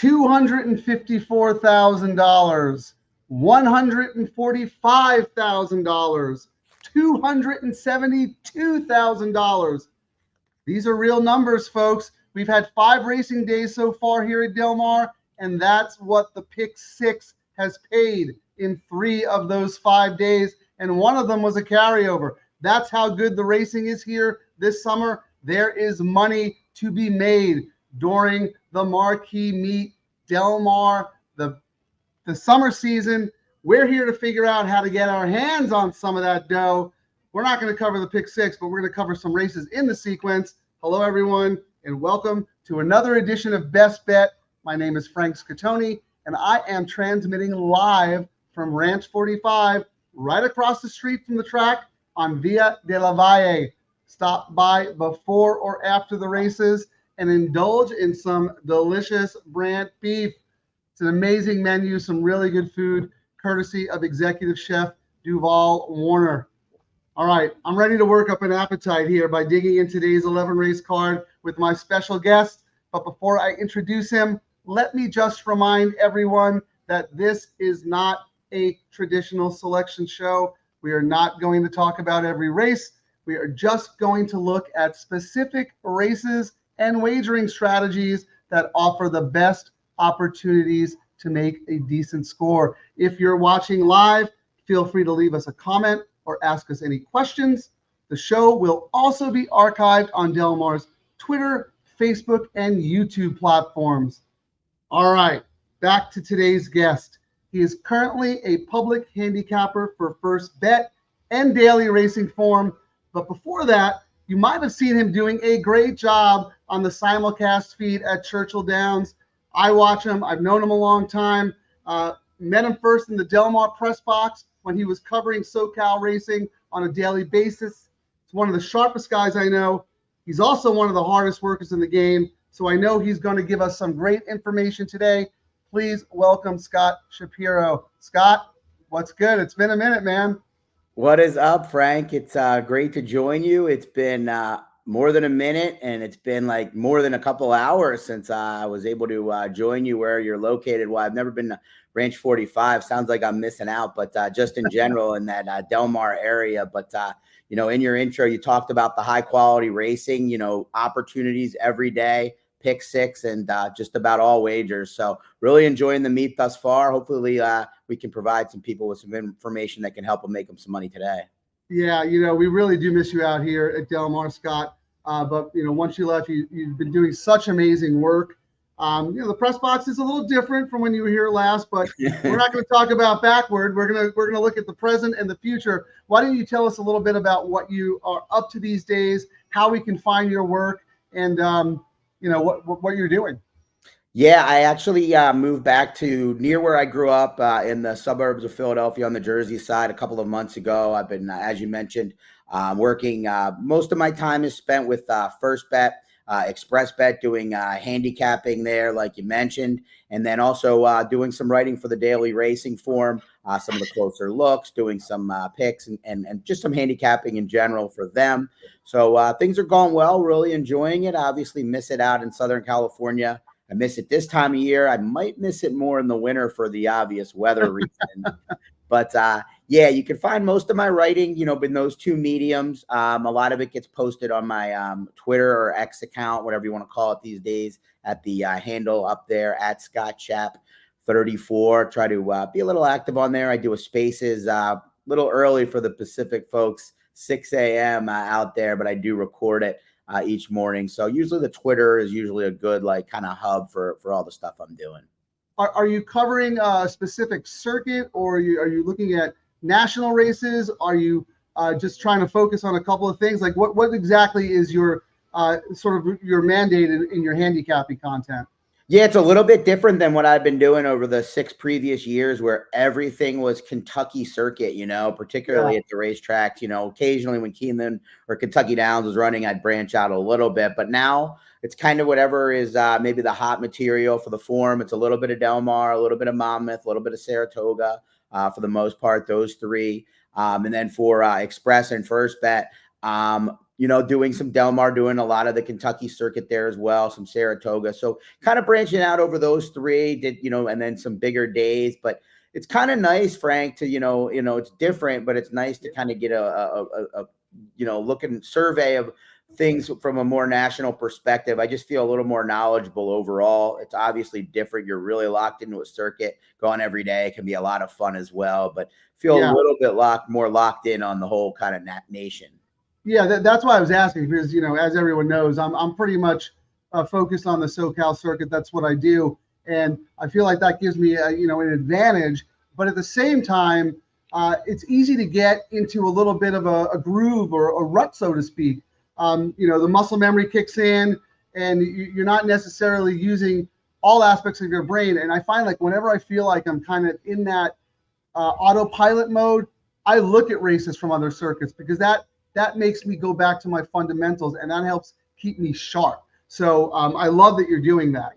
$254,000, $145,000, $272,000. These are real numbers, folks. We've had 5 racing days so far here at Del Mar, and that's what the pick 6 has paid in 3 of those 5 days, and one of them was a carryover. That's how good the racing is here this summer. There is money to be made during the marquee meet, Del Mar, the summer season. We're here to figure out how to get our hands on some of that dough. We're not going to cover the pick 6, but we're going to cover some races in the sequence. Hello, everyone, and welcome to another edition of Best Bet. My name is Frank Scatoni, and I am transmitting live from Ranch 45, right across the street from the track on Via de la Valle. Stop by before or after the races and indulge in some delicious Brant beef. It's an amazing menu, some really good food, courtesy of Executive Chef Duval Warner. All right, I'm ready to work up an appetite here by digging in today's 11 race card with my special guest. But before I introduce him, let me just remind everyone that this is not a traditional selection show. We are not going to talk about every race. We are just going to look at specific races and wagering strategies that offer the best opportunities to make a decent score. If you're watching live, feel free to leave us a comment or ask us any questions. The show will also be archived on Del Mar's Twitter, Facebook, and YouTube platforms. All right, back to today's guest. He is currently a public handicapper for First Bet and Daily Racing Form. But before that, you might have seen him doing a great job on the simulcast feed at Churchill Downs. I watch him. I've known him a long time. Met him first in the Del Mar press box when he was covering SoCal racing on a daily basis. He's one of the sharpest guys I know. He's also one of the hardest workers in the game. So I know he's going to give us some great information today. Please welcome Scott Shapiro. Scott, what's good? It's been a minute, man. What is up, Frank? It's great to join you. It's been more than a minute, and it's been like more than a couple hours since I was able to join you where you're located. Well, I've never been to Ranch 45. Sounds like I'm missing out, but just in general in that Del Mar area. But, you know, in your intro, you talked about the high quality racing, you know, opportunities every day, pick 6, and just about all wagers. So really enjoying the meet thus far. Hopefully we can provide some people with some information that can help them make them some money today. Yeah, you know, we really do miss you out here at Del Mar, Scott. But, you know, once you left, you've been doing such amazing work. You know, the press box is a little different from when you were here last, but we're not going to talk about backward. We're going to look at the present and the future. Why don't you tell us a little bit about what you are up to these days, how we can find your work, and you know what you're doing? Yeah, I actually moved back to near where I grew up in the suburbs of Philadelphia on the Jersey side a couple of months ago. I've been, as you mentioned, working. Most of my time is spent with First Bet, Express Bet, doing handicapping there, like you mentioned, and then also doing some writing for the Daily Racing Form, some of the closer looks, doing some picks and just some handicapping in general for them. So things are going well, really enjoying it. Obviously miss it out in Southern California. I miss it this time of year. I might miss it more in the winter for the obvious weather reason. But yeah, you can find most of my writing, you know, in those two mediums. A lot of it gets posted on my Twitter or X account, whatever you want to call it these days, at the handle up there at Scott Shap 34. Try to be a little active on there. I do a Spaces a little early for the Pacific folks, 6 a.m. Out there, but I do record it each morning. So usually the Twitter is usually a good like kind of hub for all the stuff I'm doing. Are you covering a specific circuit, or are you looking at national races? Are you just trying to focus on a couple of things? Like what exactly is your sort of your mandate in your handicapping content? Yeah, it's a little bit different than what I've been doing over the 6 previous years where everything was Kentucky circuit, you know, particularly at the racetracks. You know, occasionally when Keeneland or Kentucky Downs was running, I'd branch out a little bit. But now it's kind of whatever is maybe the hot material for the form. It's a little bit of Del Mar, a little bit of Monmouth, a little bit of Saratoga for the most part, those 3. And then for Express and First Bet, doing some Del Mar, doing a lot of the Kentucky circuit there as well, some Saratoga. So kind of branching out over those three, and then some bigger days. But it's kind of nice, Frank, to, it's different, but it's nice to kind of get a look and survey of things from a more national perspective. I just feel a little more knowledgeable overall. It's obviously different. You're really locked into a circuit, going every day. It can be a lot of fun as well, but feel a little bit more locked in on the whole kind of nation. Yeah, that's why I was asking, because, as everyone knows, I'm pretty much focused on the SoCal circuit. That's what I do. And I feel like that gives me, an advantage. But at the same time, it's easy to get into a little bit of a groove or a rut, so to speak. The muscle memory kicks in, and you're not necessarily using all aspects of your brain. And I find, like, whenever I feel like I'm kind of in that autopilot mode, I look at races from other circuits, because that makes me go back to my fundamentals, and that helps keep me sharp. So I love that you're doing that,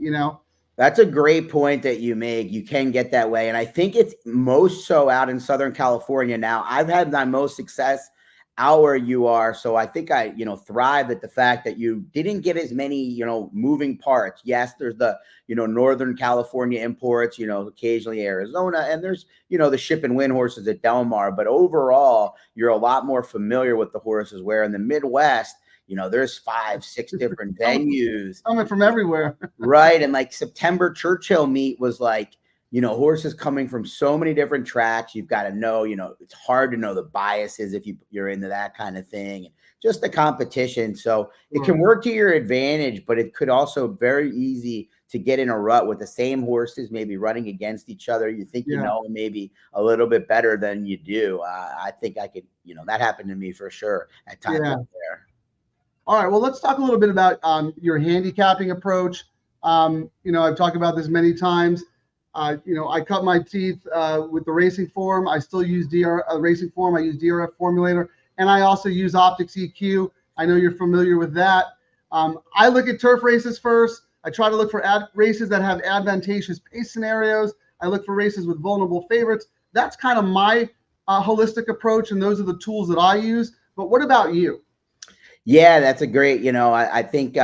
That's a great point that you make. You can get that way. And I think it's most so out in Southern California now. I've had my most success out where you are. So I think I, thrive at the fact that you didn't get as many, moving parts. Yes, there's the, Northern California imports, occasionally Arizona, and there's, the ship and win horses at Del Mar. But overall, you're a lot more familiar with the horses, where in the Midwest, there's 5-6 different venues coming from everywhere. Right. And like September Churchill meet was like, horses coming from so many different tracks. You've got to know, it's hard to know the biases if you're into that kind of thing, and just the competition. So it can work to your advantage, but it could also very easy to get in a rut with the same horses, maybe running against each other. You think, maybe a little bit better than you do. I think I could, that happened to me for sure at times out there. All right, well, let's talk a little bit about your handicapping approach. I've talked about this many times. I cut my teeth with the racing form. I still use racing form. I use DRF formulator, and I also use Optics EQ. I know you're familiar with that. I look at turf races first. I try to look for races that have advantageous pace scenarios. I look for races with vulnerable favorites. That's kind of my holistic approach, and those are the tools that I use. But what about you? Yeah, that's a great, I think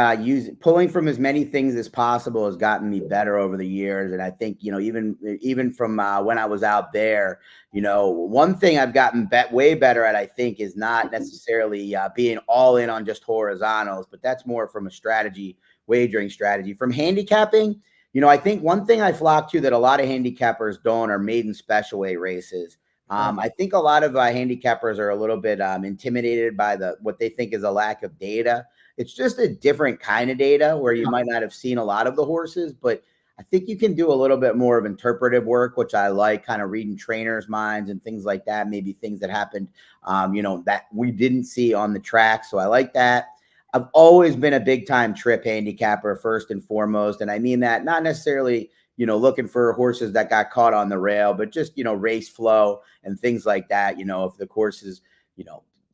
pulling from as many things as possible has gotten me better over the years. And I think, even from when I was out there, one thing I've gotten way better at, I think, is not necessarily being all in on just horizontals, but that's more from a wagering strategy. From handicapping, I think one thing I flock to that a lot of handicappers don't are maiden special weight races. I think a lot of handicappers are a little bit intimidated by what they think is a lack of data. It's just a different kind of data where you might not have seen a lot of the horses, but I think you can do a little bit more of interpretive work, which I like, kind of reading trainers' minds and things like that, maybe things that happened, that we didn't see on the track. So I like that. I've always been a big time trip handicapper first and foremost. And I mean that not necessarily looking for horses that got caught on the rail, but just, race flow and things like that. If the course is,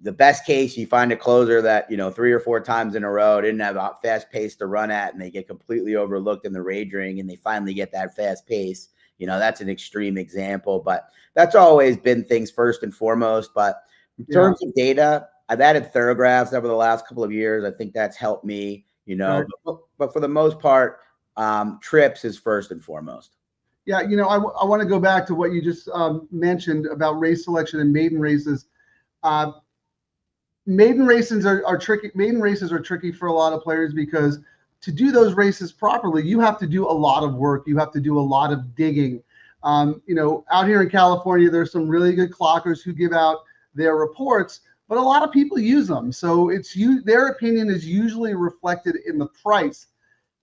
the best case, you find a closer that, 3 or 4 times in a row didn't have a fast pace to run at, and they get completely overlooked in the wagering, and they finally get that fast pace. That's an extreme example, but that's always been things first and foremost. But in terms of data, I've added thoroughgraphs over the last couple of years. I think that's helped me, but for the most part, trips is first and foremost. Yeah, I want to go back to what you just mentioned about race selection and maiden races. Maiden races are tricky. Maiden races are tricky for a lot of players, because to do those races properly, you have to do a lot of work. You have to do a lot of digging. Out here in California, there's some really good clockers who give out their reports, but a lot of people use them. So their opinion is usually reflected in the price.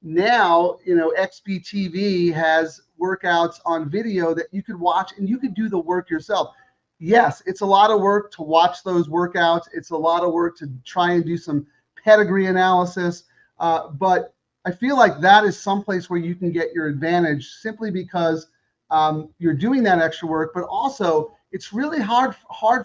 Now, XBTV has workouts on video that you could watch, and you could do the work yourself. Yes, it's a lot of work to watch those workouts. It's a lot of work to try and do some pedigree analysis. But I feel like that is someplace where you can get your advantage, simply because you're doing that extra work, but also it's really hard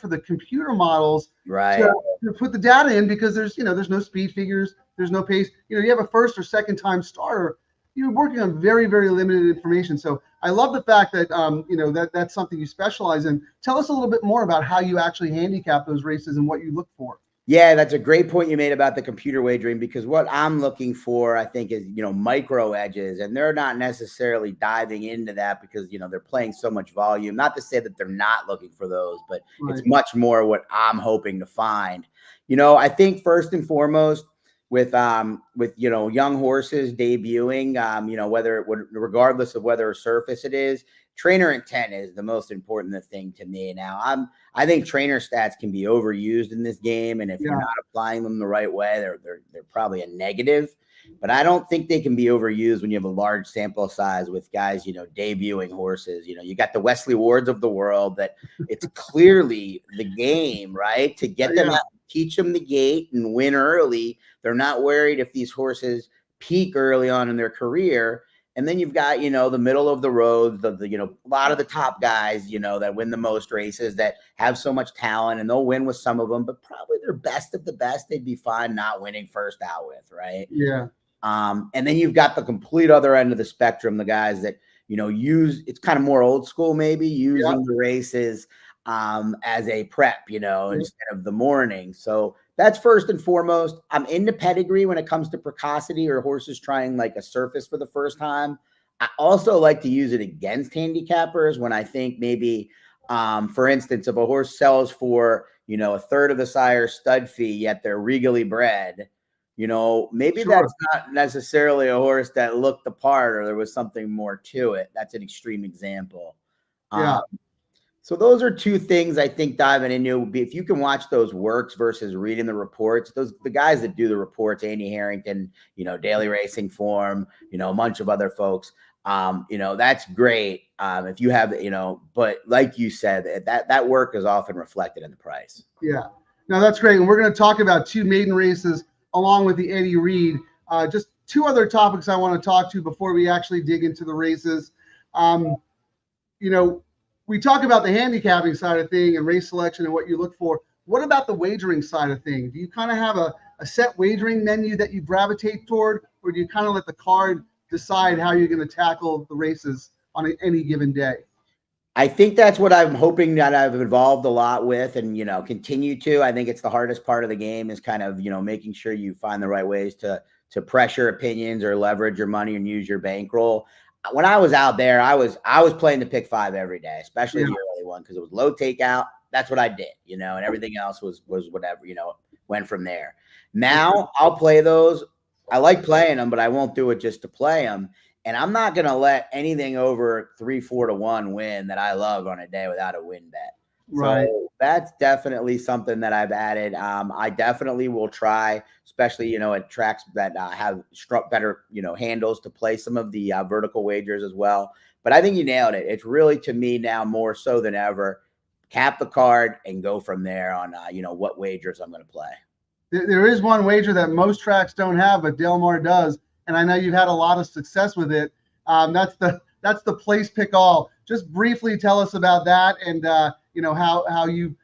for the computer models to put the data in, because there's no speed figures, there's no pace. You have a first or second time starter, you're working on very, very limited information. So I love the fact that that's something you specialize in. Tell us a little bit more about how you actually handicap those races and what you look for. Yeah, that's a great point you made about the computer wagering, because what I'm looking for, I think, is, micro edges, and they're not necessarily diving into that because, they're playing so much volume. Not to say that they're not looking for those, but it's Right. much more what I'm hoping to find. I think first and foremost with young horses debuting, whether it would, regardless of whether a surface it is, trainer intent is the most important thing to me. Now, I think trainer stats can be overused in this game, and if you're not applying them the right way, they're probably a negative. But I don't think they can be overused when you have a large sample size with guys, debuting horses. You got the Wesley Wards of the world that it's clearly the game, right? To get them out, teach them the gate and win early. They're not worried if these horses peak early on in their career. And then you've got, the middle of the road, a lot of the top guys, that win the most races, that have so much talent, and they'll win with some of them, but probably their best of the best, they'd be fine not winning first out with, right? Yeah. And then you've got the complete other end of the spectrum, the guys that, it's kind of more old school, maybe using the races as a prep, instead of the morning. So that's first and foremost. I'm into pedigree when it comes to precocity or horses trying like a surface for the first time. I also like to use it against handicappers when I think maybe, for instance, if a horse sells for, a third of the sire's stud fee, yet they're regally bred, maybe that's not necessarily a horse that looked the part, or there was something more to it. That's an extreme example. Yeah. So those are two things I think diving into would be, if you can watch those works versus reading the reports. The guys that do the reports, Andy Harrington, Daily Racing Form, a bunch of other folks, that's great. If you have, but like you said, that work is often reflected in the price. Yeah. No, that's great. And we're going to talk about 2 maiden races along with the Eddie Reed. Just 2 other topics I want to talk to before we actually dig into the races. We talk about the handicapping side of thing and race selection and what you look for. What about the wagering side of thing? Do you kind of have a set wagering menu that you gravitate toward, or do you kind of let the card decide how you're going to tackle the races on any given day? I think that's what I'm hoping that I've evolved a lot with, and, continue to. I think it's the hardest part of the game is kind of, making sure you find the right ways to pressure opinions or leverage your money and use your bankroll. When I was out there, I was playing the pick 5 every day, especially the early one, because it was low takeout. That's what I did, and everything else was whatever, went from there. Now I'll play those. I like playing them, but I won't do it just to play them. And I'm not going to let anything over 3-4 to 1 win that I love on a day without a win bet. Right. So that's definitely something that I've added. I definitely will try, especially, at tracks that have better, handles, to play some of the vertical wagers as well. But I think you nailed it. It's really, to me now, more so than ever, cap the card and go from there on, what wagers I'm going to play. There is one wager that most tracks don't have, but Del Mar does. And I know you've had a lot of success with it. That's the place pick all. Just briefly tell us about that, and how you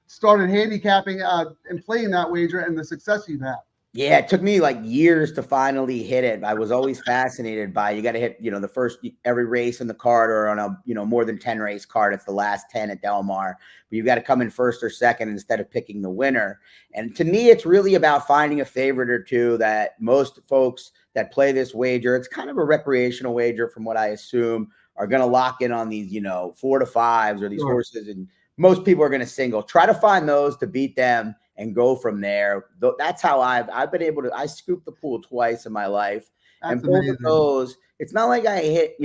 started handicapping and playing that wager and the success you've had. Yeah, it took me like years to finally hit it. I was always fascinated by, you got to hit, the first every race in the card, or on a, more than 10 race card. It's the last 10 at Del Mar, but you've got to come in first or second instead of picking the winner. And to me, it's really about finding a favorite or two that most folks that play this wager, it's kind of a recreational wager from what I assume, are going to lock in on these, 4 to 5s or these horses. And most people are going to single. Try to find those to beat them and go from there. That's how I've been able to. I scooped the pool twice in my life. That's and both amazing. of those, it's not like I hit,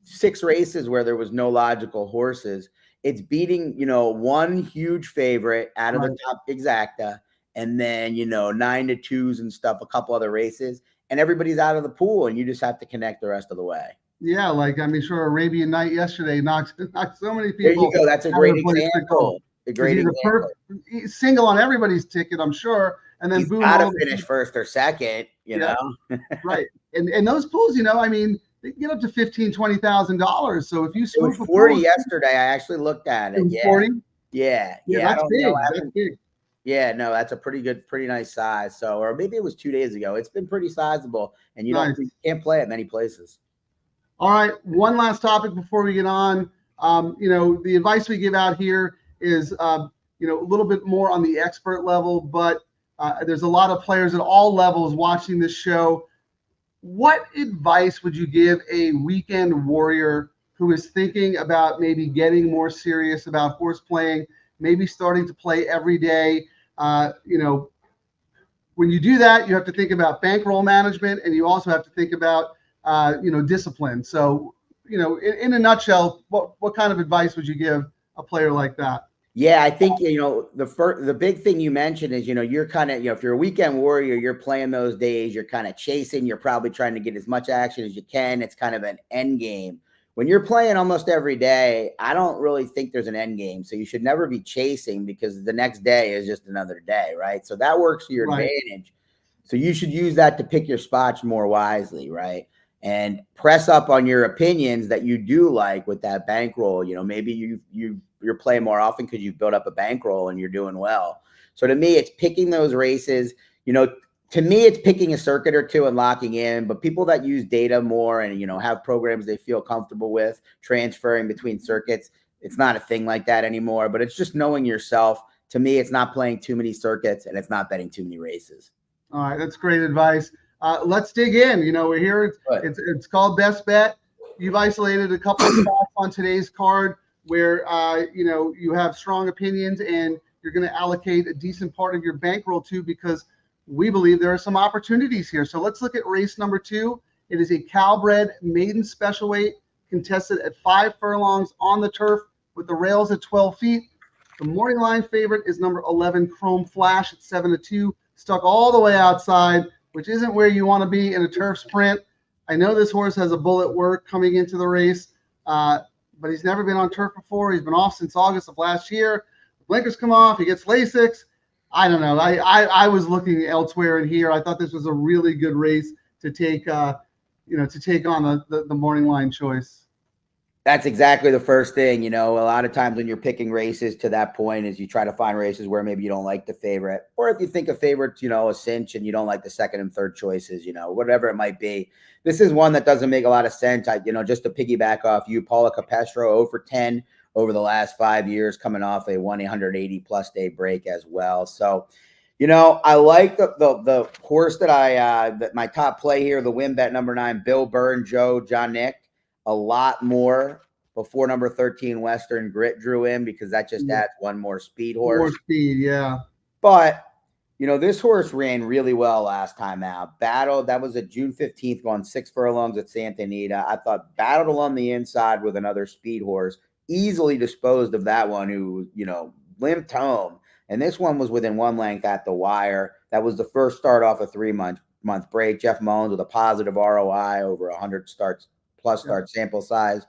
6 races where there was no logical horses. It's beating, one huge favorite out of the top exacta, and then, 9 to 2s and stuff, a couple other races, and everybody's out of the pool, and you just have to connect the rest of the way. Yeah, sure, Arabian Night yesterday knocked so many people. There you go. That's a great example. A great example. Single on everybody's ticket, I'm sure, and then he's boom, got to finish first or second, know. Right, and those pools, they get up to $15,000-$20,000. So if you it was 40 yesterday, I actually looked at it. 40. Yeah, that's big. That's big. Yeah, no, that's a pretty nice size. So, or maybe it was 2 days ago. It's been pretty sizable, and you can't play at many places. All right, one last topic before we get on. The advice we give out here is, a little bit more on the expert level, but there's a lot of players at all levels watching this show. What advice would you give a weekend warrior who is thinking about maybe getting more serious about horse playing, maybe starting to play every day? When you do that, you have to think about bankroll management, and you also have to think about, discipline. So, in a nutshell, what kind of advice would you give a player like that? Yeah, I think, the big thing you mentioned is, you're kind of, if you're a weekend warrior, you're playing those days, you're kind of chasing, you're probably trying to get as much action as you can. It's kind of an end game. When you're playing almost every day, I don't really think there's an end game. So you should never be chasing, because the next day is just another day, right? So that works to your advantage. So you should use that to pick your spots more wisely, right? And press up on your opinions that you do like with that bankroll. Maybe you're playing more often because you've built up a bankroll and you're doing well. So to me, it's picking those races. To me, it's picking a circuit or two and locking in. But people that use data more and, have programs they feel comfortable with transferring between circuits, it's not a thing like that anymore. But it's just knowing yourself. To me, it's not playing too many circuits, and it's not betting too many races. All right, that's great advice. Let's dig in. We're here. It's called Best Bet. You've isolated a couple of spots on today's card where you have strong opinions, and you're going to allocate a decent part of your bankroll to, because we believe there are some opportunities here. So let's look at race number 2. It is a Calbred maiden special weight contested at 5 furlongs on the turf with the rails at 12 feet. The morning line favorite is number 11 Chrome Flash at 7-2, stuck all the way outside, which isn't where you want to be in a turf sprint. I know this horse has a bullet work coming into the race, but he's never been on turf before. He's been off since August of last year. The blinkers come off. He gets Lasix. I don't know. I was looking elsewhere in here. I thought this was a really good race to take, to take on the morning line choice. That's exactly the first thing. A lot of times when you're picking races to that point is you try to find races where maybe you don't like the favorite, or if you think a favorite's, a cinch and you don't like the second and third choices, whatever it might be. This is one that doesn't make a lot of sense. Just to piggyback off you, Paula Capestro, 0 for 10 over the last 5 years, coming off a 180+ day break as well. So, I like the horse that my top play here, the win bet number 9, Bill Byrne, John Nick, a lot more before number 13 Western Grit drew in, because that just adds one more speed horse. More speed, yeah. But this horse ran really well last time out. Battled, that was at June 15th, going 6 furlongs at Santa Anita. I thought battled along the inside with another speed horse, easily disposed of that one who, limped home. And this one was within 1 length at the wire. That was the first start off a 3-month break. Jeff Mullins with a positive ROI over 100 starts plus start sample size.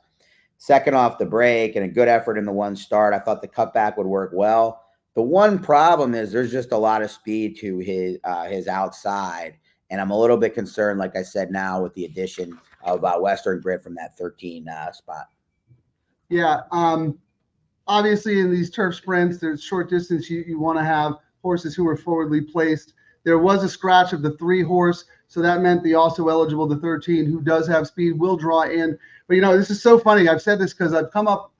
Second off the break and a good effort in the one start. I thought the cutback would work well. The one problem is there's just a lot of speed to his outside. And I'm a little bit concerned, like I said, now with the addition of Western Grit from that 13 spot. Yeah. Obviously, in these turf sprints, there's short distance. You want to have horses who are forwardly placed. There was a scratch of the 3 horse, so that meant the also eligible, the 13, who does have speed, will draw in. But, this is so funny. I've said this because I've come up,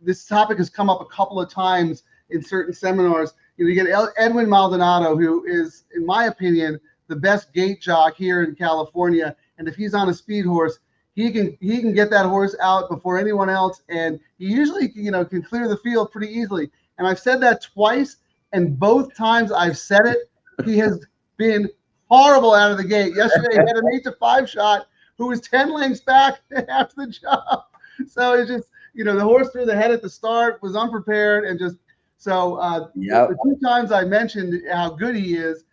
this topic has come up a couple of times in certain seminars. You get Edwin Maldonado, who is, in my opinion, the best gate jock here in California. And if he's on a speed horse, he can get that horse out before anyone else, and he usually can clear the field pretty easily. And I've said that twice, and both times I've said it, he has been horrible out of the gate. Yesterday he had an 8-5 shot who was 10 lengths back after the jump. So it's just the horse threw the head at the start, was unprepared, and just so the 2 times I mentioned how good he is,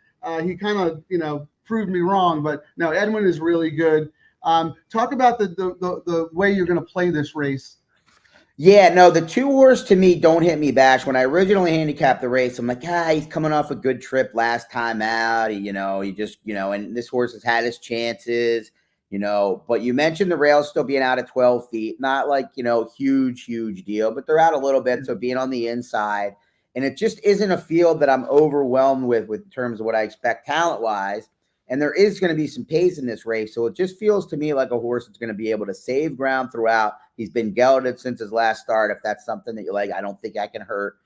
he kind of proved me wrong. But no, Edwin is really good. Talk about the way you're going to play this race. Yeah, no, the 2 horse to me don't hit me bash. When I originally handicapped the race, I'm like, he's coming off a good trip last time out. He just, and this horse has had his chances, but you mentioned the rails still being out at 12 feet, not like, huge deal, but they're out a little bit. So being on the inside, and it just isn't a field that I'm overwhelmed with in terms of what I expect talent wise. And there is going to be some pace in this race. So it just feels to me like a horse that's going to be able to save ground throughout. He's been gelded since his last start. If that's something that you like, I don't think I can hurt.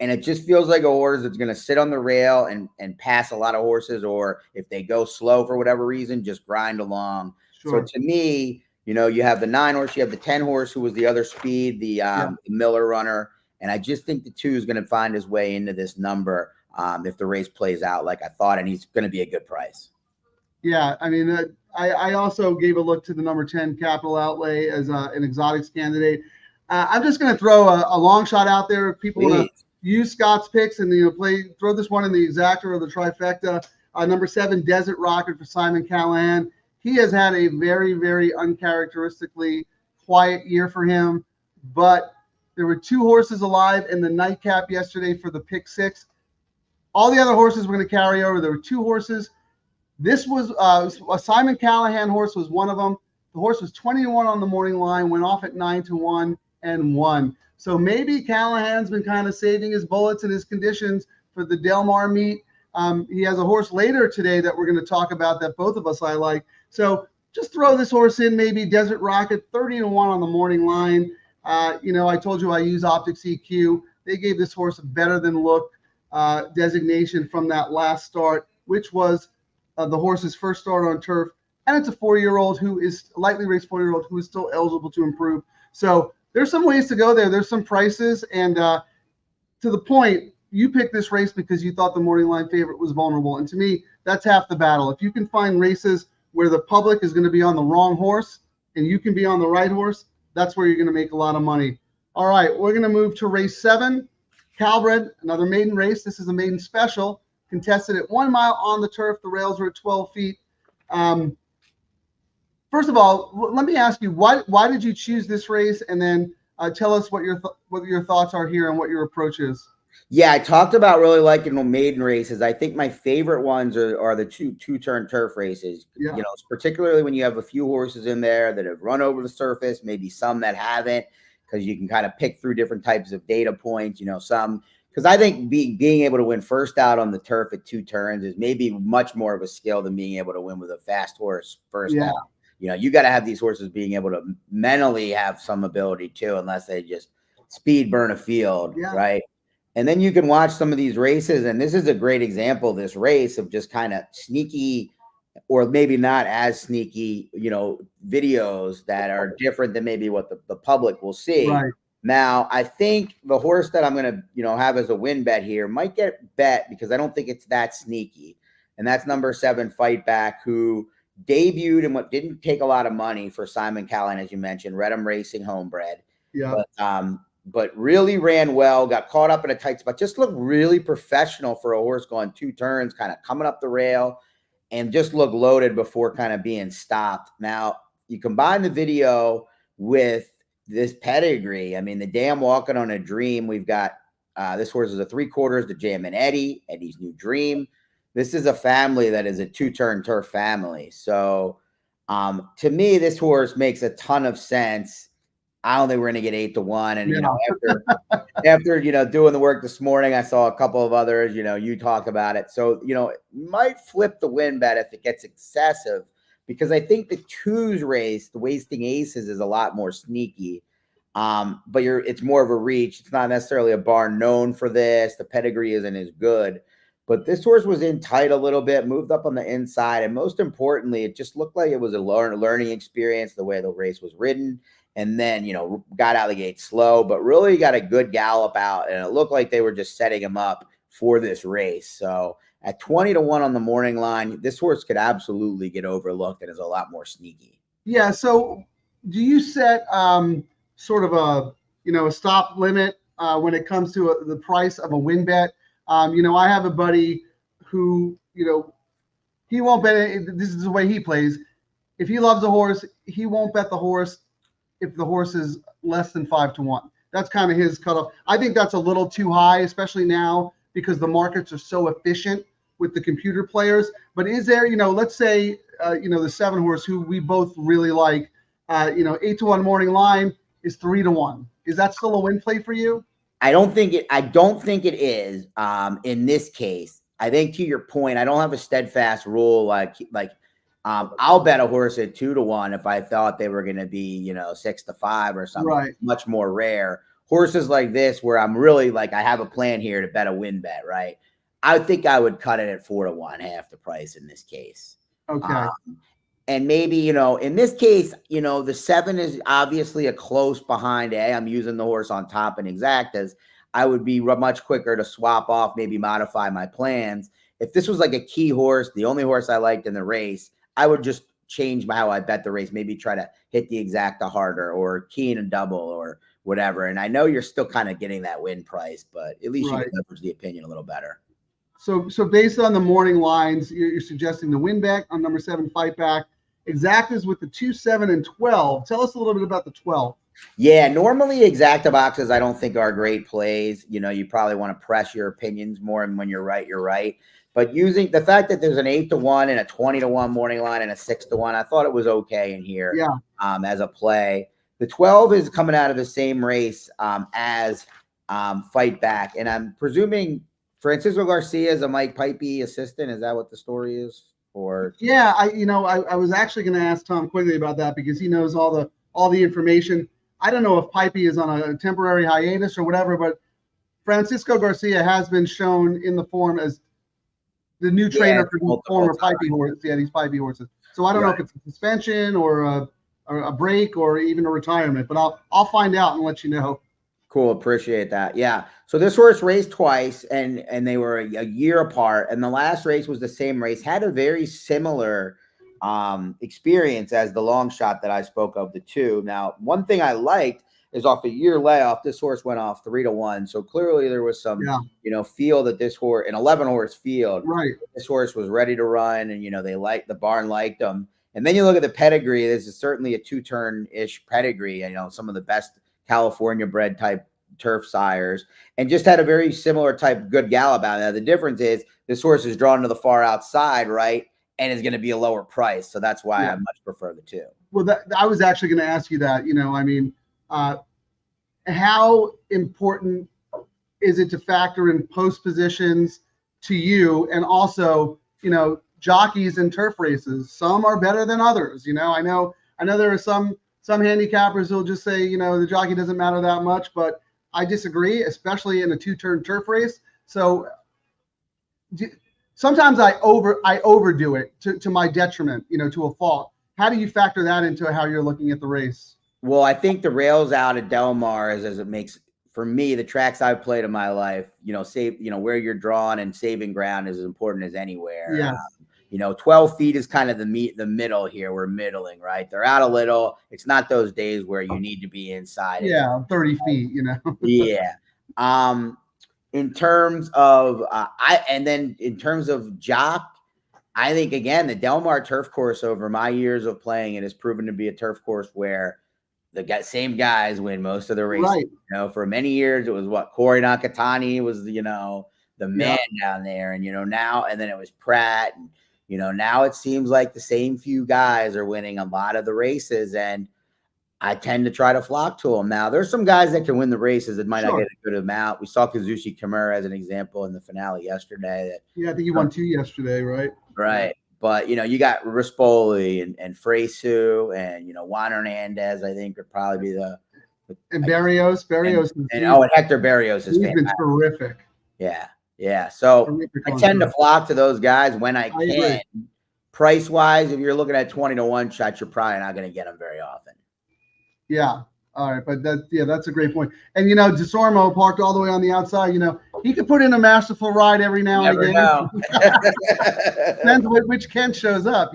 And it just feels like a horse that's going to sit on the rail and pass a lot of horses, or if they go slow for whatever reason, just grind along. Sure. So to me, you know, you have the 9 horse, you have the 10 horse, who was the other speed, the Miller runner. And I just think the 2 is going to find his way into this number if the race plays out like I thought, and he's going to be a good price. Yeah, I mean, I also gave a look to the number 10 Capital Outlay as an exotics candidate. I'm just going to throw a long shot out there. If people want to use Scott's picks and throw this one in the exacta or the trifecta. Number 7 Desert Rocket for Simon Callahan. He has had a very, very uncharacteristically quiet year for him, but there were 2 horses alive in the nightcap yesterday for the pick 6. All the other horses were going to carry over. There were 2 horses. This was a Simon Callahan horse was one of them. The horse was 20-1 on the morning line, went off at 9-1 and won. So maybe Callahan's been kind of saving his bullets and his conditions for the Del Mar meet. He has a horse later today that we're going to talk about that both of us I like. So just throw this horse in, maybe Desert Rocket, 30-1 on the morning line. I told you I use Optics EQ. They gave this horse a better than look designation from that last start, which was the horse's first start on turf. And it's a 4-year-old who is lightly raced 4-year-old who is still eligible to improve. So there's some ways to go there. There's some prices. And to the point, you picked this race because you thought the morning line favorite was vulnerable. And to me, that's half the battle. If you can find races where the public is going to be on the wrong horse and you can be on the right horse, that's where you're going to make a lot of money. All right, we're going to move to race 7, Calbred, another maiden race. This is a maiden special, contested at 1 mile on the turf. The rails were at 12 feet. First of all, let me ask you, why did you choose this race? And then tell us what your thoughts are here and what your approach is. Yeah, I talked about really liking the maiden races. I think my favorite ones are the two-turn turf races. Yeah. You know, particularly when you have a few horses in there that have run over the surface, maybe some that haven't, because you can kind of pick through different types of data points. You know, some because I think being able to win first out on the turf at 2 turns is maybe much more of a skill than being able to win with a fast horse first out. You know, you got to have these horses being able to mentally have some ability too, unless they just speed burn a field, right? And then you can watch some of these races, and this is a great example, this race of just kind of sneaky or maybe not as sneaky, you know, videos that are different than maybe what the public will see. Right. Now, I think the horse that I'm going to, you know, have as a win bet here might get bet because I don't think it's that sneaky. And that's number 7, Fight Back, who debuted in what didn't take a lot of money for Simon Callahan, as you mentioned, Redham Racing homebred. Yeah. But really ran well, got caught up in a tight spot, just looked really professional for a horse going 2 turns, kind of coming up the rail, and just looked loaded before kind of being stopped. Now, you combine the video with this pedigree. I mean, the Dam Walking on a Dream, we've got this horse is a 3/4, the Jam and Eddie's New Dream. This is a family that is a 2-turn turf family. So to me, this horse makes a ton of sense. I don't think we're going to get 8-1. And, you know, after, you know, doing the work this morning, I saw a couple of others, you know, you talk about it. So, you know, it might flip the win bet if it gets excessive, because I think the 2s race, the Wasting Aces, is a lot more sneaky. But it's more of a reach. It's not necessarily a barn known for this. The pedigree isn't as good. But this horse was in tight a little bit, moved up on the inside. And most importantly, it just looked like it was a learning experience, the way the race was ridden. And then, you know, got out of the gate slow, but really got a good gallop out. And it looked like they were just setting him up for this race. So at 20-1 on the morning line, this horse could absolutely get overlooked and is a lot more sneaky. Yeah. So do you set sort of a stop limit when it comes to the price of a win bet? You know, I have a buddy who, you know, he won't bet. This is the way he plays. If he loves a horse, he won't bet the horse if the horse is less than 5-1. That's kind of his cutoff. I think that's a little too high, especially now because the markets are so efficient with the computer players. But is there, you know, let's say, the 7 horse who we both really like, 8-1 morning line is 3-1. Is that still a win play for you? I don't think it is in this case. I think, to your point, I don't have a steadfast rule like I'll bet a horse at 2-1 if I thought they were going to be, 6-5 or something. Right. Much more rare. horses like this, where I'm really like, I have a plan here to bet a win bet, right? I think I would cut it at 4-1, half the price in this case. Okay. And maybe, you know, in this case, you know, the 7 is obviously a close behind A. I'm using the horse on top in exactas. I would be much quicker to swap off, maybe modify my plans. If this was like a key horse, the only horse I liked in the race, I would just change how I bet the race, maybe try to hit the exacta harder or key in a double or whatever. And I know you're still kind of getting that win price, but at least you can leverage the opinion a little better. So based on the morning lines, you're suggesting the win back on number 7, fight back. Exactas with the 2, 7, and 12. Tell us a little bit about the 12. Yeah, normally exacta boxes I don't think are great plays. You know, you probably want to press your opinions more, and when you're right, you're right. But using the fact that there's an 8-1 and a 20-1 morning line and a 6-1, I thought it was okay in here. Yeah. As a play. The 12 is coming out of the same race as fight back, and I'm presuming Francisco Garcia is a Mike Pipey assistant. Is that what the story is? Or yeah, I was actually going to ask Tom Quigley about that because he knows all the information. I don't know if Pipey is on a temporary hiatus or whatever, but Francisco Garcia has been shown in the form as the new trainer for the former Pipey horses. Yeah, these Pipey horses. So I don't know if it's a suspension or a break or even a retirement, but I'll find out and let you know. Cool, appreciate that. Yeah. So this horse raced twice, and they were a year apart. And the last race was the same race. Had a very similar experience as the long shot that I spoke of, the 2. Now, one thing I liked is off a year layoff, this horse went off 3-1. So clearly there was some, you know, feel that this horse, an 11-horse field, this horse was ready to run, and you know the barn liked him. And then you look at the pedigree. This is certainly a 2-turn-ish pedigree. You know, some of the best California bred type turf sires, and just had a very similar type good gallop out there. The difference is this horse is drawn to the far outside, right, and is going to be a lower price. So that's why I much prefer the 2. Well, I was actually going to ask you that. You know, I mean, how important is it to factor in post positions to you, and also, you know, jockeys in turf races? Some are better than others. You know, I know there are some handicappers who'll just say, you know, the jockey doesn't matter that much, but I disagree, especially in a 2-turn turf race. So sometimes I overdo it to my detriment, you know, to a fault. How do you factor that into how you're looking at the race? Well, I think the rails out at Del Mar is, as it makes, for me, the tracks I've played in my life, you know, where you're drawn and saving ground is as important as anywhere. Yeah. You know, 12 feet is kind of the middle here. We're middling, right? They're out a little. It's not those days where you need to be inside. Yeah, 30 feet, you know. Yeah. In terms of in terms of jock, I think again the Del Mar turf course over my years of playing it has proven to be a turf course where the same guys win most of the races. Right. You know, for many years it was Corey Nakatani was the man down there, and now and then it was Pratt, and now it seems like the same few guys are winning a lot of the races, and I tend to try to flock to them. Now, there's some guys that can win the races that might not get a good amount. We saw Kazushi Kimura as an example in the finale yesterday. I think he won 2 yesterday, right? Right. But, you got Rispoli and Fresu and, Juan Hernandez, I think, would probably be and Barrios. And Hector Barrios is fantastic. Been terrific. Yeah. So I tend to flock to those guys when I can. Price-wise, if you're looking at 20-1 shots, you're probably not going to get them very often. Yeah. All right. But that's a great point. And, DeSormo parked all the way on the outside, he could put in a masterful ride every now and again. Depends which Kent shows up,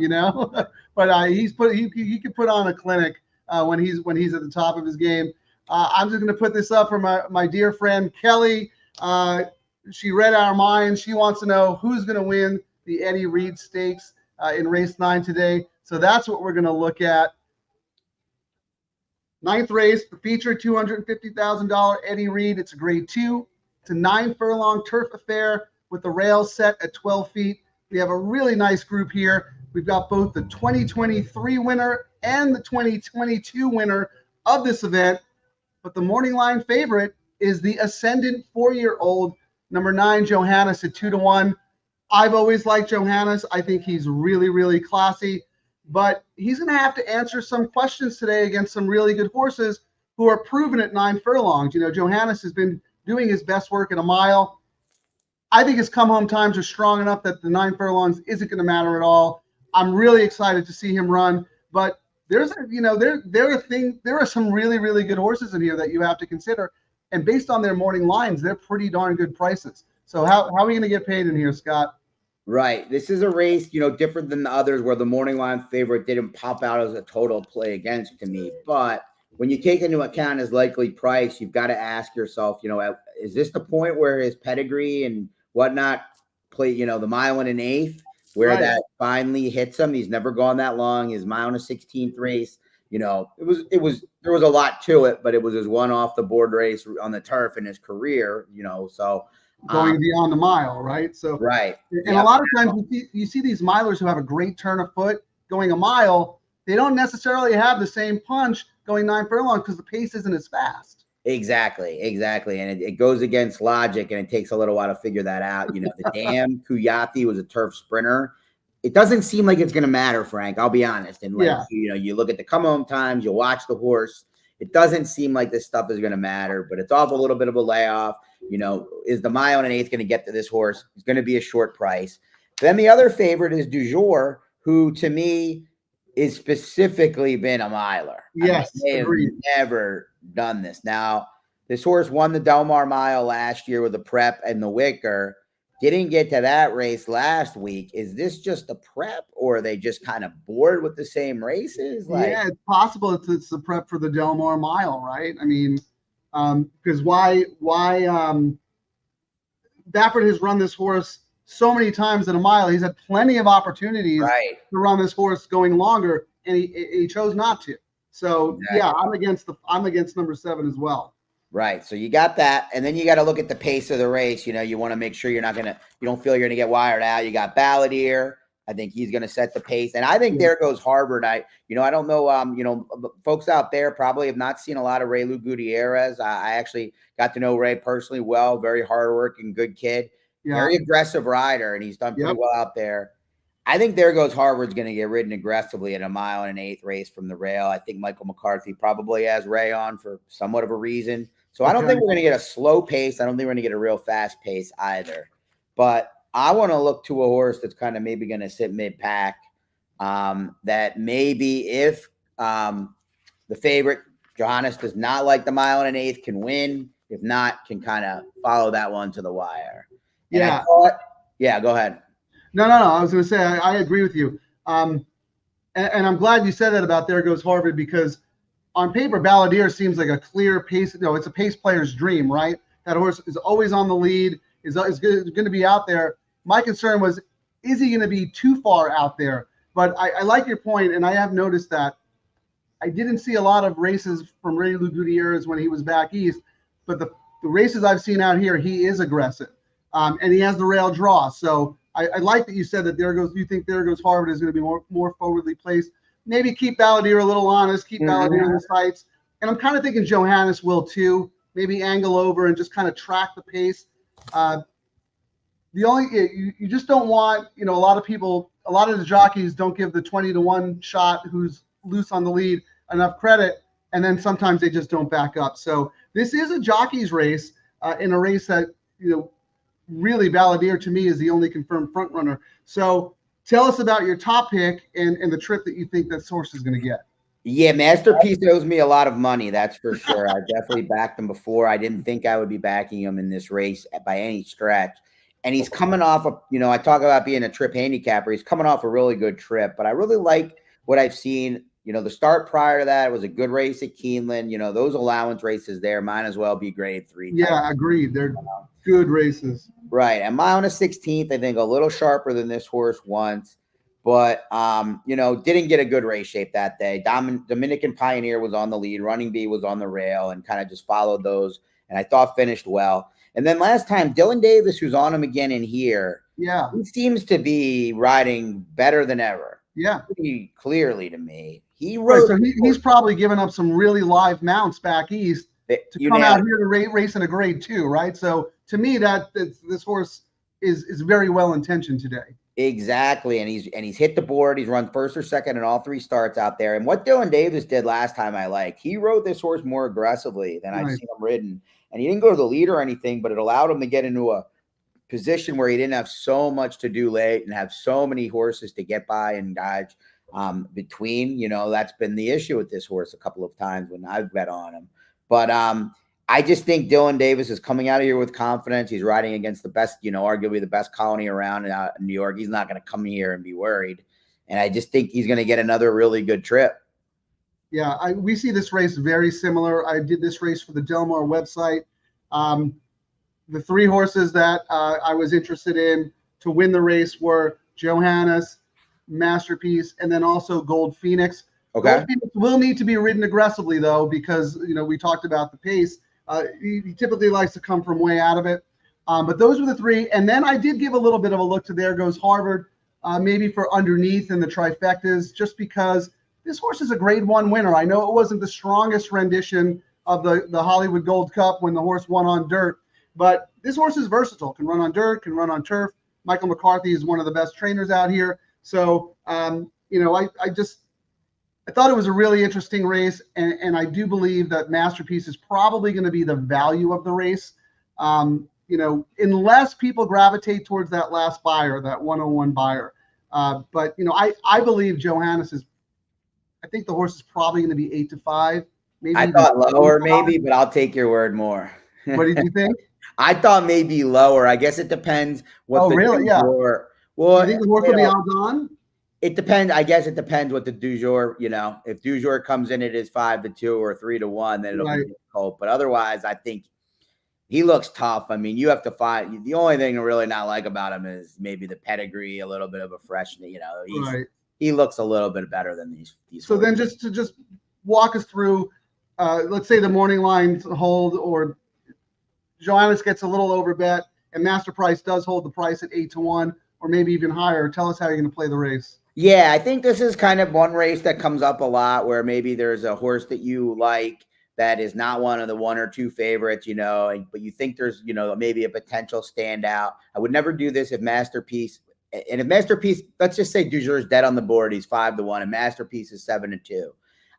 but he could put on a clinic when he's at the top of his game. I'm just going to put this up for my dear friend Kelly. She read our minds. She wants to know who's going to win the Eddie Reed Stakes in race 9 today. So that's what we're going to look at. 9th race, the feature, $250,000 Eddie Reed. It's a grade 2. It's a 9-furlong turf affair with the rails set at 12 feet. We have a really nice group here. We've got both the 2023 winner and the 2022 winner of this event. But the morning line favorite is the ascendant 4-year-old, number 9, Johannes, at 2-1. I've always liked Johannes. I think he's really, really classy. But he's going to have to answer some questions today against some really good horses. who are proven at 9 furlongs. You know, Johannes has been doing his best work at a mile. I think his come home times are strong enough that the 9 furlongs isn't going to matter at all. I'm really excited to see him run, but there are some really, really good horses in here that you have to consider. And based on their morning lines, they're pretty darn good prices. So how are we going to get paid in here, Scott? Right. This is a race, different than the others where the morning line favorite didn't pop out as a total play against to me. But when you take into account his likely price, you've got to ask yourself, is this the point where his pedigree and whatnot play, the mile and an eighth, where that finally hits him? He's never gone that long. His mile and a 16th race, there was a lot to it, but it was his one off the board race on the turf in his career, so going beyond the mile, right? So right. And a lot of times you see these milers who have a great turn of foot going a mile. They don't necessarily have the same punch going 9 furlongs because the pace isn't as fast. Exactly. And it goes against logic, and it takes a little while to figure that out. The damn Kuyati was a turf sprinter. It doesn't seem like it's going to matter, Frank. I'll be honest. And you look at the come home times, you watch the horse. It doesn't seem like this stuff is going to matter, but it's off a little bit of a layoff. Is the mile and an eighth going to get to this horse? It's going to be a short price. Then the other favorite is Du Jour, who to me is specifically been a miler. Yes, they have never done this. Now, this horse won the Del Mar Mile last year with the prep and the wicker. Didn't get to that race last week. Is this just a prep, or are they just kind of bored with the same races? Yeah, it's possible it's the prep for the Del Mar Mile, right? I mean, because why Baffert has run this horse so many times in a mile. He's had plenty of opportunities to run this horse going longer, and he chose not to. So I'm against number 7 as well. Right. So you got that. And then you got to look at the pace of the race. You want to make sure you don't feel you're going to get wired out. You got Balladeer. I think he's going to set the pace. And I think there goes Harvard. I don't know, folks out there probably have not seen a lot of Ray Lou Gutierrez. I actually got to know Ray personally well, very hardworking, good kid, very aggressive rider, and he's done pretty well out there. I think there goes Harvard's going to get ridden aggressively at a mile and an eighth race from the rail. I think Michael McCarthy probably has Ray on for somewhat of a reason. So I don't think we're going to get a slow pace. I don't think we're going to get a real fast pace either. But I want to look to a horse that's kind of maybe going to sit mid-pack, that maybe if the favorite, Johannes, does not like the mile and an eighth, can win. If not, can kind of follow that one to the wire. And go ahead. No. I was going to say, I agree with you. And I'm glad you said that about There Goes Harvard, because on paper, Balladeer seems like a clear pace. It's a pace player's dream, right? That horse is always on the lead, is going to be out there. My concern was, is he going to be too far out there? But I like your point, and I have noticed that I didn't see a lot of races from Ray Lou Gutierrez when he was back east, but the races I've seen out here, he is aggressive, and he has the rail draw. So I like that you said that you think There Goes Harvard is going to be more forwardly placed. Maybe keep Balladeer a little honest, keep Balladeer in the sights. And I'm kind of thinking Johannes will too. Maybe angle over and just kind of track the pace. You just don't want, a lot of the jockeys don't give the 20-1 shot who's loose on the lead enough credit, and then sometimes they just don't back up. So this is a jockey's race, in a race that, really Balladeer to me is the only confirmed front runner. So tell us about your top pick and the trip that you think that horse is going to get. Yeah, Masterpiece owes me a lot of money, that's for sure. I definitely backed him before. I didn't think I would be backing him in this race by any stretch. And he's coming off I talk about being a trip handicapper. He's coming off a really good trip, but I really like what I've seen. The start prior to that was a good race at Keeneland. Those allowance races there might as well be grade 3. Yeah, agreed. They're good races. Right. And mile and a 16th, I think a little sharper than this horse once, but, didn't get a good race shape that day. Dominican Pioneer was on the lead. Running Bee was on the rail and kind of just followed those. And I thought finished well. And then last time, Dylan Davis, who's on him again in here. Yeah. He seems to be riding better than ever. Yeah. Pretty clearly to me. So he's probably given up some really live mounts back east to come out here to race in a grade 2, right? So to me, this horse is very well intentioned today. Exactly, and he's hit the board. He's run first or second in all 3 starts out there. And what Dylan Davis did last time, I liked. He rode this horse more aggressively than I've seen him ridden, and he didn't go to the lead or anything, but it allowed him to get into a position where he didn't have so much to do late and have so many horses to get by and dodge between. You know, that's been the issue with this horse a couple of times when I've bet on him. But I just think Dylan Davis is coming out of here with confidence. He's riding against the best, you know, arguably the best colony around in New York. He's not going to come here and be worried. And I just think he's going to get another really good trip. Yeah, we see this race very similar. I did this race for the Del Mar website. The 3 horses that I was interested in to win the race were Johannes, Masterpiece, and then also Gold Phoenix. Okay. Gold Phoenix will need to be ridden aggressively, though, because, you know, we talked about the pace. He typically likes to come from way out of it. But those were the 3. And then I did give a little bit of a look to There Goes Harvard, maybe for underneath in the trifectas, just because this horse is a grade 1 winner. I know it wasn't the strongest rendition of the Hollywood Gold Cup when the horse won on dirt, but this horse is versatile, can run on dirt, can run on turf. Michael McCarthy is one of the best trainers out here. So, you know, I thought it was a really interesting race, and I do believe that Masterpiece is probably going to be the value of the race, you know, unless people gravitate towards that last buyer, that 101 buyer. But, you know, I believe Johannes is, I think the horse is probably going to be 8-5. Maybe I thought lower, maybe, but I'll take your word more. What did you think? I thought maybe lower. I guess it depends what the really? Yeah. Well, you think the horse will be odds on? It depends. I guess it depends what the du jour, you know, if du jour comes in, it is 5-2 or 3-1, then it'll be difficult. But otherwise, I think he looks tough. I mean, you have to find the only thing to really not like about him is maybe the pedigree, a little bit of a freshness, you know, he looks a little bit better than these. So then just walk us through, let's say the morning lines hold, or Johannes gets a little over bet and Master Price does hold the price at 8-1 or maybe even higher. Tell us how you're going to play the race. Yeah, I think this is kind of one race that comes up a lot where maybe there's a horse that you like that is not one of the 1 or 2 favorites, you know, but you think there's, you know, maybe a potential standout. I would never do this if Masterpiece, and if Masterpiece, let's just say du jour is dead on the board, he's 5-1, and Masterpiece is 7-2.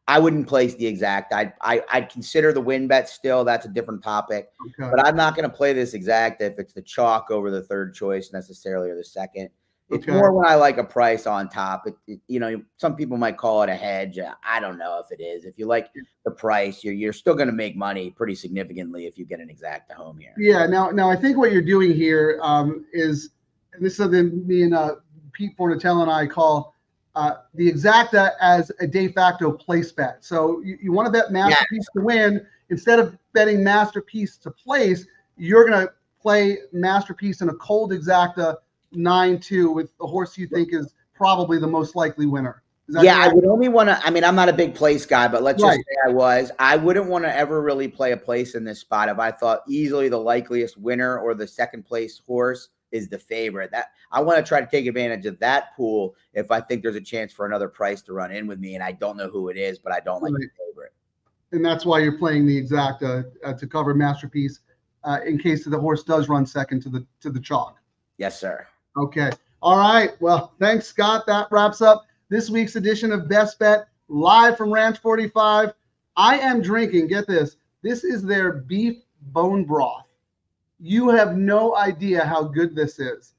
I wouldn't place the exact. I'd consider the win bet still. That's a different topic. Okay. But I'm not going to play this exact if it's the chalk over the 3rd choice necessarily or the 2nd. It's more when I like a price on top. You know, some people might call it a hedge. I don't know if it is. If you like the price, you're still going to make money pretty significantly if you get an exact at home here. Yeah. Now I think what you're doing here is, and this is something me and Pete Fornatella and I call the exacta as a de facto place bet. So you want to bet Masterpiece to win. Instead of betting Masterpiece to place, you're going to play Masterpiece in a cold exacta 9-2 with the horse you think is probably the most likely winner. Yeah, correct? I would only want to, I mean, I'm not a big place guy, but let's just say I wouldn't want to ever really play a place in this spot if I thought easily the likeliest winner or the 2nd place horse is the favorite. That I want to try to take advantage of that pool if I think there's a chance for another price to run in with me, and I don't know who it is, but I don't like the favorite. And that's why you're playing the exacta to cover Masterpiece in case the horse does run 2nd to the chalk. Yes, sir. Okay. All right. Well, thanks, Scott. That wraps up this week's edition of Best Bet live from Ranch 45. I am drinking, get this, this is their beef bone broth. You have no idea how good this is.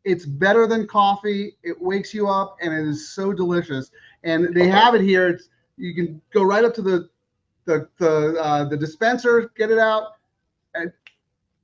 It's better than coffee. It wakes you up, and it is so delicious. And they have it here. You can go right up to the dispenser, get it out, and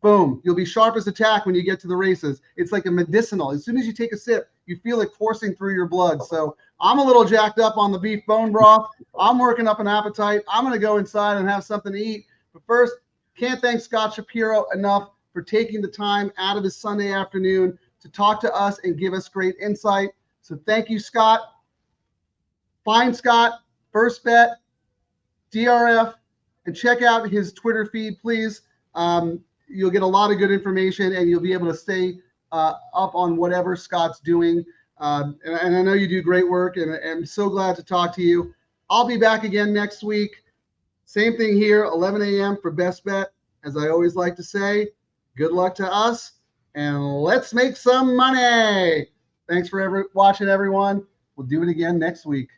boom, you'll be sharp as a tack when you get to the races. It's like a medicinal. As soon as you take a sip, you feel it coursing through your blood. So I'm a little jacked up on the beef bone broth. I'm working up an appetite. I'm going to go inside and have something to eat. But first, can't thank Scott Shapiro enough for taking the time out of his Sunday afternoon to talk to us and give us great insight. So thank you, Scott. Find Scott, First Bet, DRF, and check out his Twitter feed, please. You'll get a lot of good information, and you'll be able to stay up on whatever Scott's doing. And I know you do great work, and I'm so glad to talk to you. I'll be back again next week. Same thing here, 11 a.m. for Best Bet. As I always like to say, good luck to us, and let's make some money. Thanks for watching, everyone. We'll do it again next week.